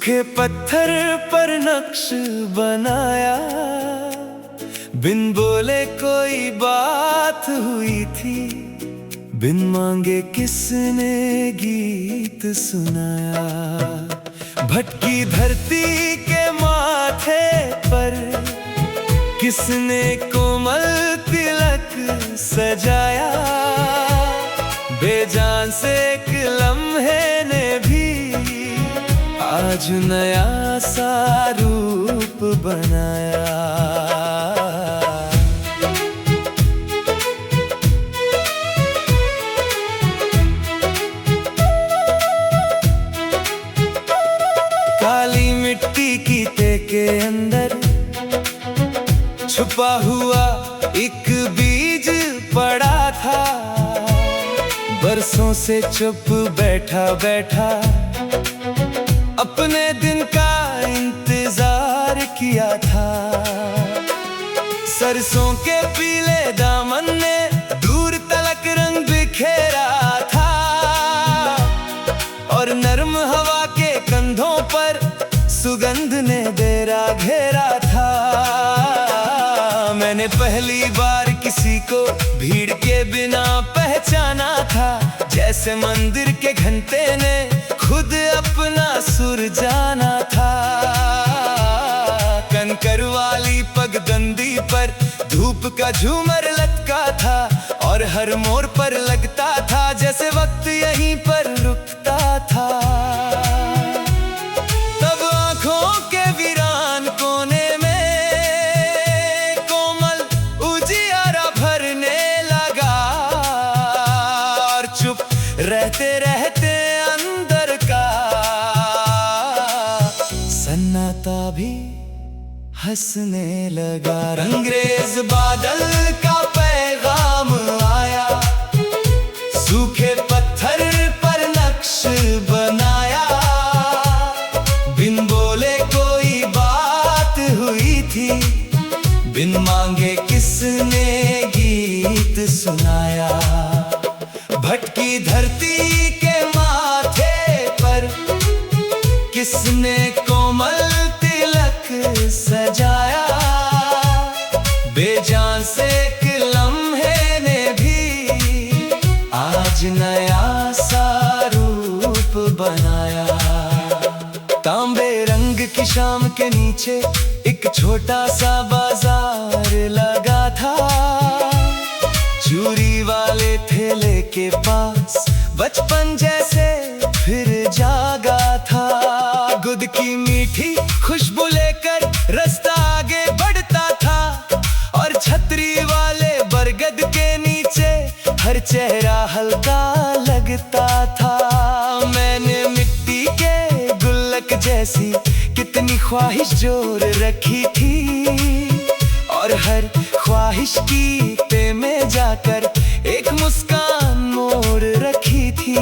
सूखे पत्थर पर नक्श बनाया, बिन बोले कोई बात हुई थी, बिन मांगे किसने गीत सुनाया। भटकी धरती के माथे पर किसने कोमल तिलक सजाया, बेजान से एक लम्हे ने भी आज नया सा रूप बनाया। काली मिट्टी की तें के अंदर छुपा हुआ एक बीज पड़ा था, बरसों से चुप बैठा बैठा अपने दिन का इंतजार किया था। सरसों के पीले दामन ने दूर तलक रंग बिखेरा था, और नर्म हवा के कंधों पर सुगंध ने डेरा घेरा था। मैंने पहली बार किसी को भीड़ के बिना पहचाना था, जैसे मंदिर के घंटे ने खुद अपना सुर जाना था। कंकर वाली पगडंडी पर धूप का झूमर लटका था, और हर मोड़ पर लगता था जैसे वक्त यहीं पर रुकता था। तब आंखों के वीरान कोने में कोमल उजियारा भरने लगा, और चुप रहते रहते अंदर का सन्नाटा भी हंसने लगा। रंगरेज बादल का पैगाम आया, सूखे पत्थर पर नक्श बनाया, बिन बोले कोई बात हुई थी, बिन मांगे किसने गीत सुनाया। भटकी धरती के माथे पर किसने कोमल तिलक सजाया, बेजान से एक लम्हे ने भी आज नया सा रूप बनाया। तांबे रंग की शाम के नीचे एक छोटा सा बाजार लगा था, चूड़ी वाले ठेले के पास बचपन जैसे फिर जागा था। गुद की मीठी खुशबू लेकर रास्ता आगे बढ़ता था, और छतरी वाले बरगद के नीचे हर चेहरा हल्का लगता था। मैंने मिट्टी के गुल्लक जैसी कितनी ख्वाहिश जोर रखी थी, और हर ख्वाहिश की पे में जाकर एक मुस्कान मोड़ रखी थी।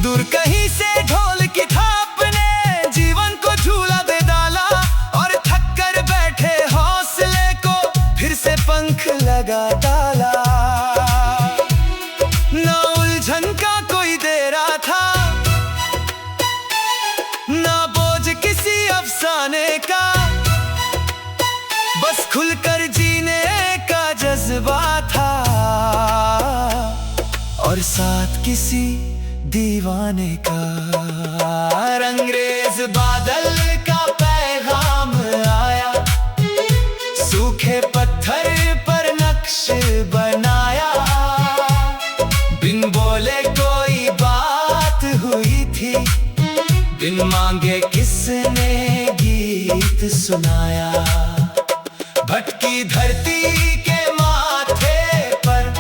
दूर कहीं से ढोल की थाप ने जीवन को झूला दे डाला, और थक कर बैठे हौसले को फिर से पंख लगा डाला। ना उलझन का कोई देरा था, ना बोझ किसी अफसाने का, बस खुलकर जीने का जज्बा था, और साथ किसी दीवाने का। रंगरेज बादल का पैगाम आया, सूखे पत्थर पर नक्श बनाया, बिन बोले कोई बात हुई थी, बिन मांगे किसने गीत सुनाया। भटकी धरती के माथे पर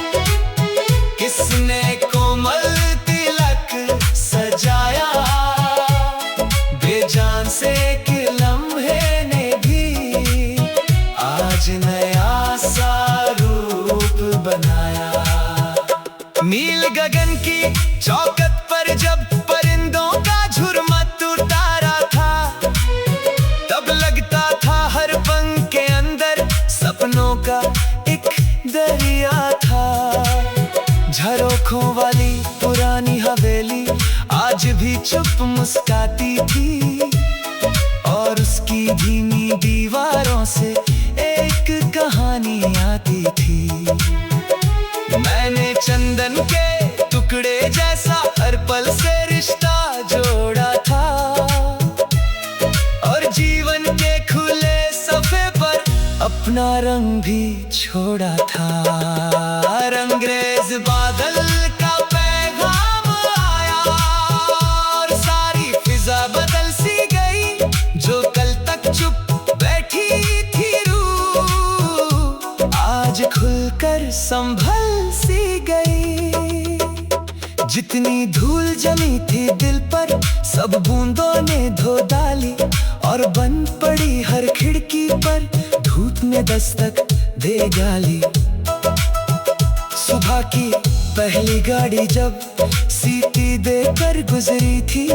किसने कोमल तिलक सजाया, बेजान से एक लम्हे ने भी आज नया सा रूप बनाया। नील गगन की चौखट पर जब परिंदों का झुरमुट उतारा था, तब लगता था हर पंख के अंदर सपनों का एक दरिया था। झरोखों वाली पुरानी हवेली आज भी चुप मुस्काती थी और उसकी धीमी दीवारों से एक कहानी आती थी। मैंने चंदन के टुकड़े जैसा हर पल से रिश्ता जोड़ा था और जीवन के खुले सफे पर अपना रंग भी छोड़ा था। रंगरेज बादल का पैगाम आया और सारी फिजा बदल सी गई। जो कल तक चुप बैठी थी रूह आज खुलकर संभल सी गई। जितनी धूल जमी थी दिल पर सब बूंदों ने धो डाली और बंद पड़ी हर खिड़की पर धूप ने दस्तक दे डाली। सुबह की पहली गाड़ी जब सीटी देकर गुजरी थी,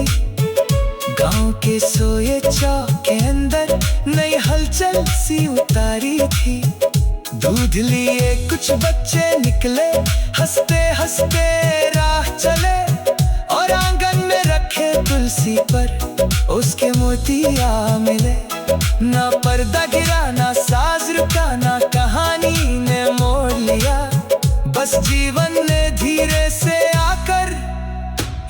गांव के सोए चौक के अंदर नई हलचल सी उतारी थी। दूध लिए कुछ बच्चे निकले, हंसते हंसते राह चले और आंगन में रखे तुलसी पर उसके मोतिया मिले। ना पर्दा गिरा, ना साज रुका, ना कहानी ने मोड़ लिया। बस जीवन ने धीरे से आकर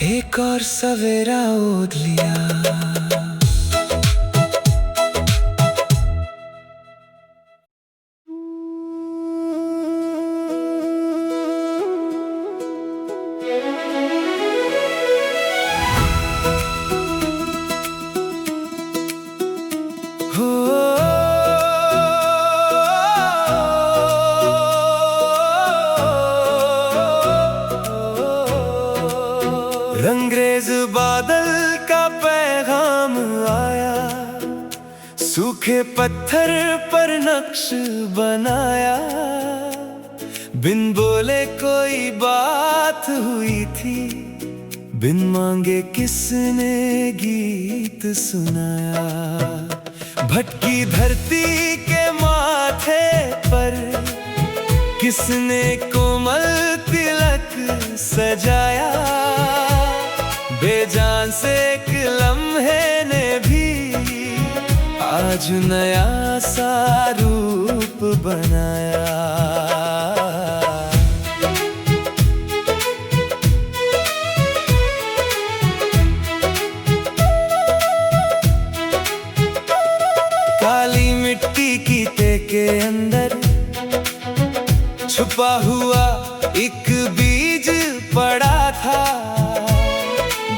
एक और सवेरा ओढ़ लिया। रंगरेज बादल का पैगाम आया, सूखे पत्थर पर नक्श बनाया। बिन बोले कोई बात हुई थी, बिन मांगे किसने गीत सुनाया। भटकी धरती के माथे पर किसने कोमल तिलक सजाया। बेजान से एक लम्हे ने भी आज नया सा रूप बनाया। काली मिट्टी की ते के अंदर छुपा हुआ एक बीज पड़ा था।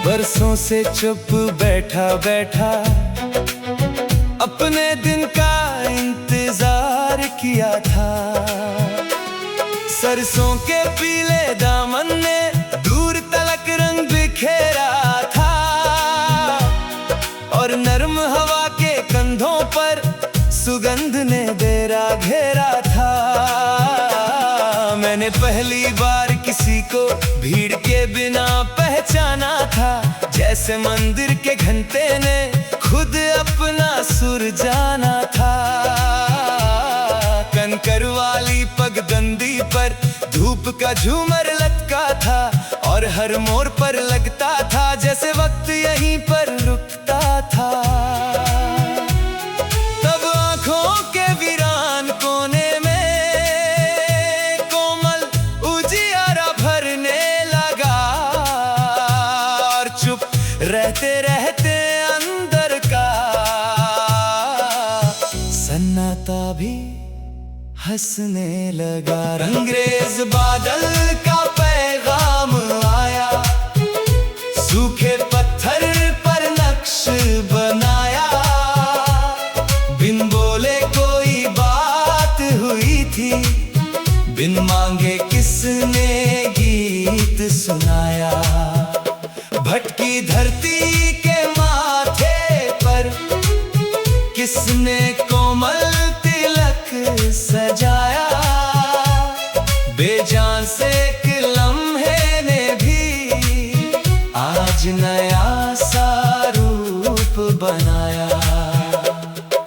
बरसों से चुप बैठा बैठा अपने दिन का इंतजार किया था। सरसों के पीले दामन ने दूर तलक रंग बिखेरा था और नर्म हवा के कंधों पर सुगंध ने डेरा घेरा था। मैंने पहली बार किसी को भीड़ के बिना पहचाना था, जैसे मंदिर के घंटे ने खुद अपना सुर जाना था। कंकर वाली पगडंडी पर धूप का झूमर लटका था और हर मोड़ पर लगता था जैसे वक्त यहीं पर रुकता था। तब आंखों के वीरान कोने में कोमल उजियारा भरने लगा और चुप रहते रहते अंदर का सन्नाटा भी हंसने लगा। रंगरेज बादल का पैगाम आया, सूखे पत्थर पर नक्श बनाया। बिन बोले कोई बात हुई थी, बिन मांगे किसने गीत सुनाया। भटकी धरती के माथे पर किसने कोमल तिलक सजाया। बेजान से एक लम्हे ने भी आज नया सा रूप बनाया।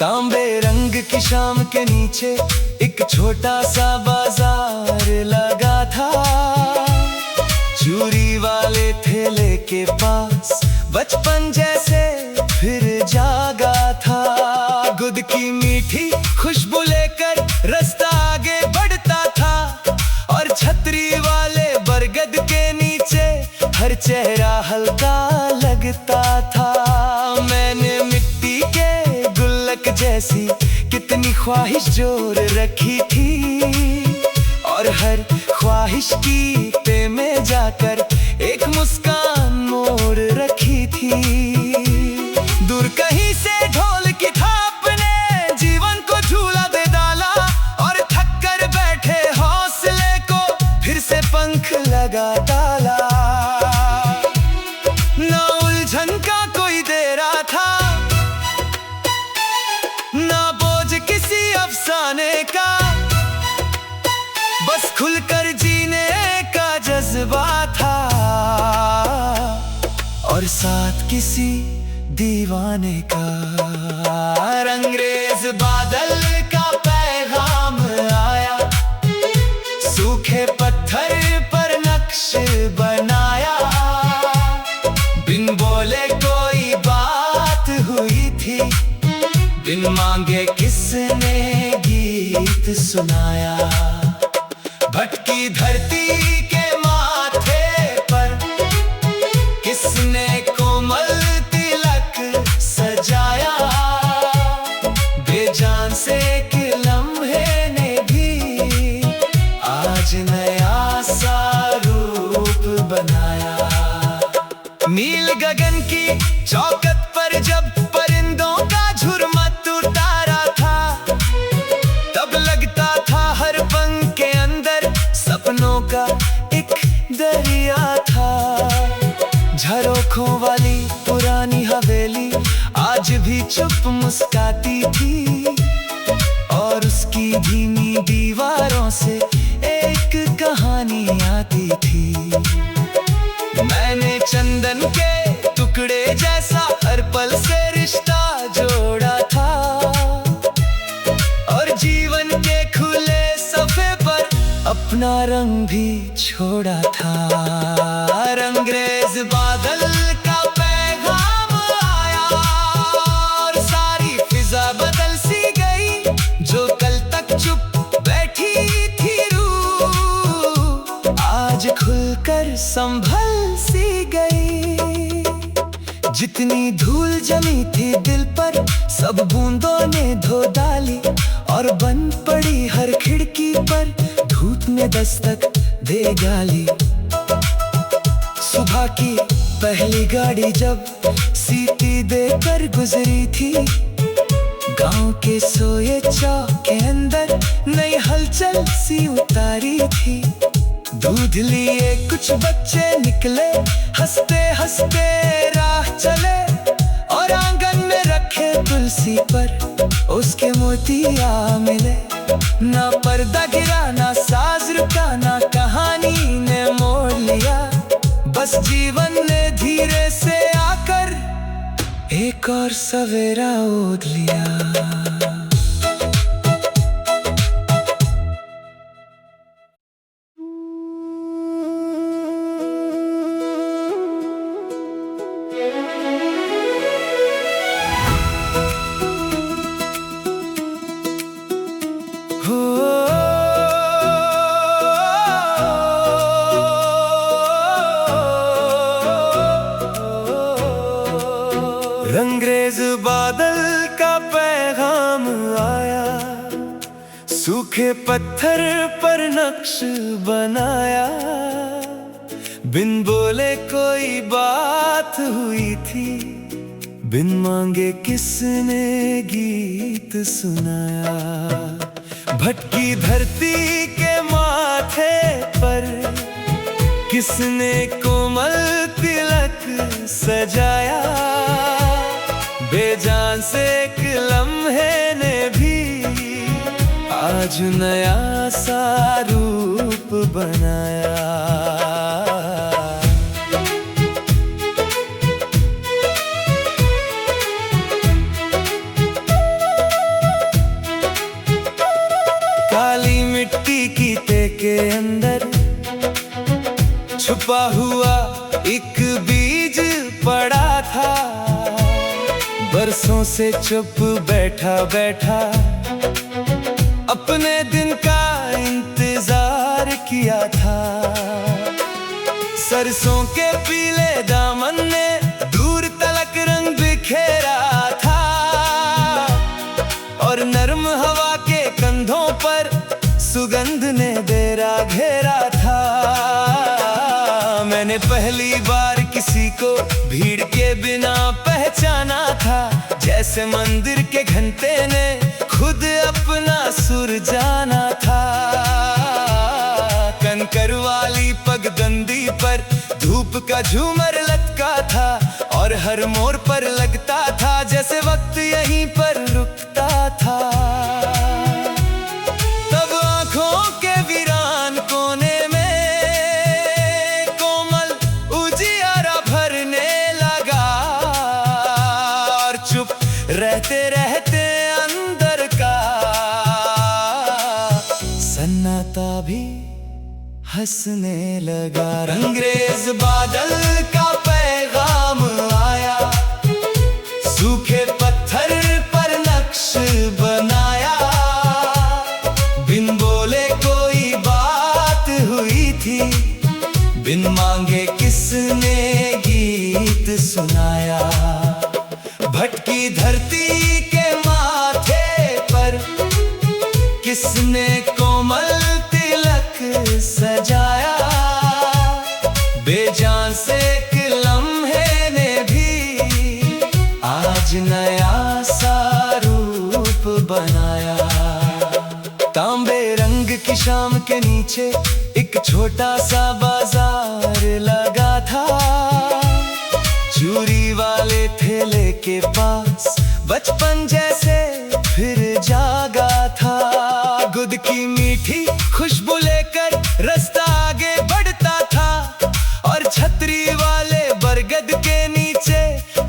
तांबे रंग की शाम के नीचे एक छोटा सा बाजार लगा था। चूड़ी वाले ठेले के पास बचपन जैसे फिर जागा था। गुद की मीठी खुशबू लेकर रास्ता आगे बढ़ता था, और छतरी वाले बरगद के नीचे हर चेहरा हल्का लगता था। मैंने मिट्टी के गुल्लक जैसी कितनी ख्वाहिश जोर रखी थी, और हर ख्वाहिश की पे में जाकर एक मुस्कान मोड़ रखी थी। दूर कहीं से ढोल की थाप ने जीवन को झूला दे डाला, और थक कर बैठे हौसले को फिर से पंख लगा डाला। ना उलझन का कोई देरा था, ना बोझ किसी अफसाने का, बस खुलकर जीने का जज्बा था, और साथ किसी दीवाने का। अंग्रेज बादल का पैगाम आया, सूखे पत्थर पर नक्श बनाया। बिन बोले कोई बात हुई थी, बिन मांगे किसने गीत सुनाया। भटकी धरती के माथे पर किसने कोमल तिलक सजाया। बेजान से एक लम्हे ने भी आज नया सा रूप बनाया। नील गगन की चौखट पर जब परिंदों का झुरमुट उतारा था, तब लगता था हर पंख के अंदर सपनों का एक दरिया था। झरोखों वाली पुरानी हवेली आज भी चुप मुस्काती थी, और उसकी धीमी दीवारों से एक कहानी आती थी। मैंने चंदन के टुकड़े जैसा हर पल से रिश्ता जोड़ा था, और जीवन के खुले सफे पर अपना रंग भी छोड़ा था। अंग्रेज बादल का पैगाम आया, और सारी फिजा बदल सी गई। जो कल तक चुप बैठी थी रूह, आज खुलकर संभल सी गई। जितनी धूल जमी थी दिल पर सब बूंदों ने धो डाली, और बंद पड़ी हर खिड़की पर धूप ने दस्तक दे डाली। सुबह की पहली गाड़ी जब सीटी देकर गुजरी थी, गांव के सोए चौक के अंदर नई हलचल सी उतारी थी। दूध लिए कुछ बच्चे निकले, हंसते हंसते राह चले, और आंगन में रखे तुलसी पर उसके मोतिया मिले। ना पर्दा गिरा, ना साज रुका, ना कहानी ने मोड़ लिया। बस जीवन ने धीरे से आकर एक और सवेरा ओढ़ लिया। अंग्रेज बादल का पैगाम आया, सूखे पत्थर पर नक्श बनाया। बिन बोले कोई बात हुई थी, बिन मांगे किसने गीत सुनाया। भटकी धरती के माथे पर किसने कोमल तिलक सजाया। बेजान से एक लम्हे ने भी आज नया सा रूप बनाया। काली मिट्टी की ते के अंदर छुपा हुआ एक बीज पड़ा बरसों से चुप बैठा बैठा अपने दिन का इंतजार किया था। सरसों के पीले दामन ने दूर तलक रंग बिखेरा था और नर्म हवा के कंधों पर सुगंध ने डेरा घेरा था। मैंने पहली बार किसी को भीड़ के बिना पहचाना था, जैसे मंदिर के घंटे ने खुद अपना सुर जाना था। कंकर वाली पगडंडी पर धूप का झूमर लटका था और हर मोड़ पर लगता था जैसे वक्त यहीं पर रुकता था। तब आंखों के वीरान कोने में कोमल उजियारा भरने लगा और चुप रहते रहते अंदर का सन्नाटा भी हंसने लगा। रंगरेज बादल का पैगाम आया, सूखे पत्थर पर नक्श बनाया। बिन बोले कोई बात हुई थी, बिन मांगे किसने गीत सुनाया। भटकी धरती के माथे पर किसने कोमल तिलक सजाया। बेजान से एक लम्हे ने भी आज नया सा रूप बनाया। तांबे रंग की शाम के नीचे एक छोटा सा बाजार लगा था। चूड़ी वाले ठेले के पास बचपन जैसे फिर जागा था। गुद की मीठी खुशबू लेकर रास्ता आगे बढ़ता था और छतरी वाले बरगद के नीचे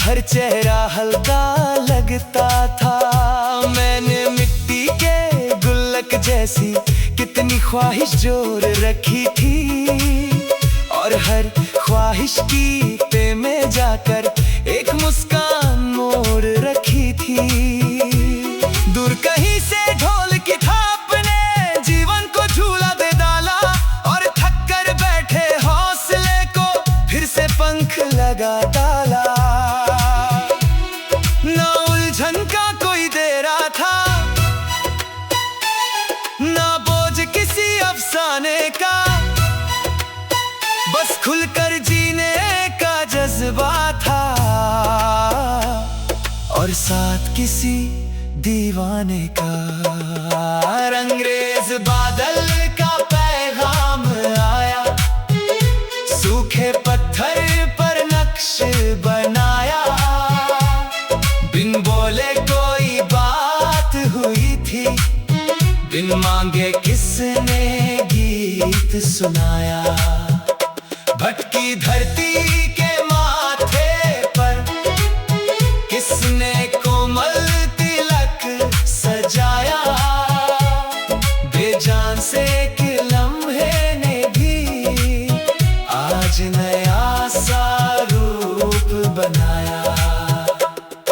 हर चेहरा हल्का लगता था। मैंने मिट्टी के गुल्लक जैसी कितनी ख्वाहिश जोर रखी थी और हर ख्वाहिश की पे में जाकर एक मुस्कान मोड़ रखी थी। दूर कहीं से ढोल की थाप ने जीवन को झूला दे डाला और थक कर बैठे हौसले को फिर से पंख लगा डाला। ना उलझन का कोई देरा था, ना बोझ किसी अफसाने का, बस खुलकर जीने का जज्बा था और साथ किसी दीवाने का। रंगरेज बादल का पैगाम आया, सूखे पत्थर पर नक्श बनाया। बिन बोले कोई बात हुई थी, बिन मांगे किसने गीत सुनाया। भटकी धरती के माथे पर किसने कोमल तिलक सजाया। बेजान से एक लम्हे ने भी आज नया सा रूप बनाया।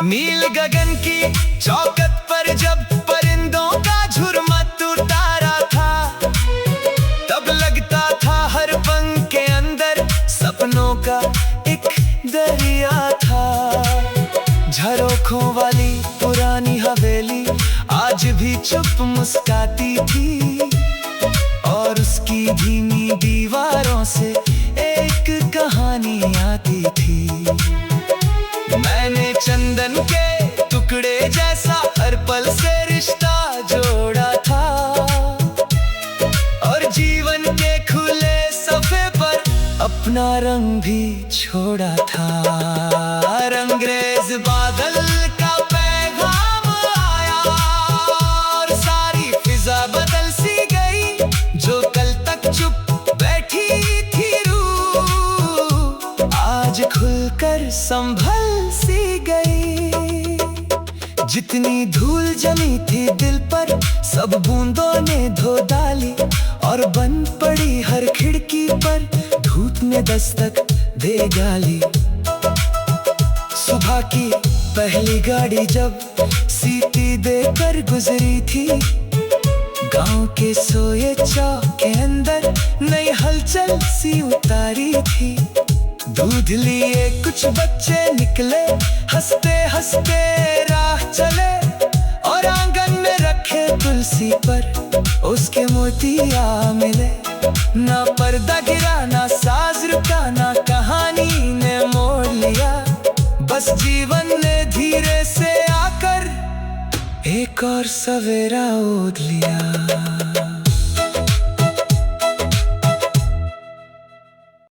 नील गगन की चौखट पर जब परिंदों का झुरमुट उतारा था, तब लगता था हर पंख के अंदर सपनों का एक दरिया था। झरोखों वाली पुरानी हवेली आज भी चुप मुस्काती थी और उसकी धीमी दीवारों से एक कहानी आती थी। मैंने चंदन के टुकड़े जैसा हर पल से रिश्ता जोड़ा था और जीवन के खुले सफे पर अपना रंग भी छोड़ा था। रंगरेज बादल का पैगाम आया और सारी फिजा बदल सी गई। जो कल तक चुप बैठी थी रूह, आज खुलकर संभल सी गई। जितनी धूल जमी थी दिल पर सब बूंदों ने धो डाली और बंद पड़ी हर खिड़की पर धूप ने दस्तक दे डाली। सुबह की पहली गाड़ी जब सीटी देकर गुजरी थी, गांव के सोए चौक के अंदर नई हलचल सी उतारी थी। दूध लिए कुछ बच्चे निकले, हंसते हंसते राह चले, और आंगन में रखे तुलसी पर उसके मोतिया मिले। ना पर्दा गिरा, ना साज रुका, ना कहानी ने मोड़ लिया, बस जीवन ने धीरे से आकर एक और सवेरा ओढ़ लिया।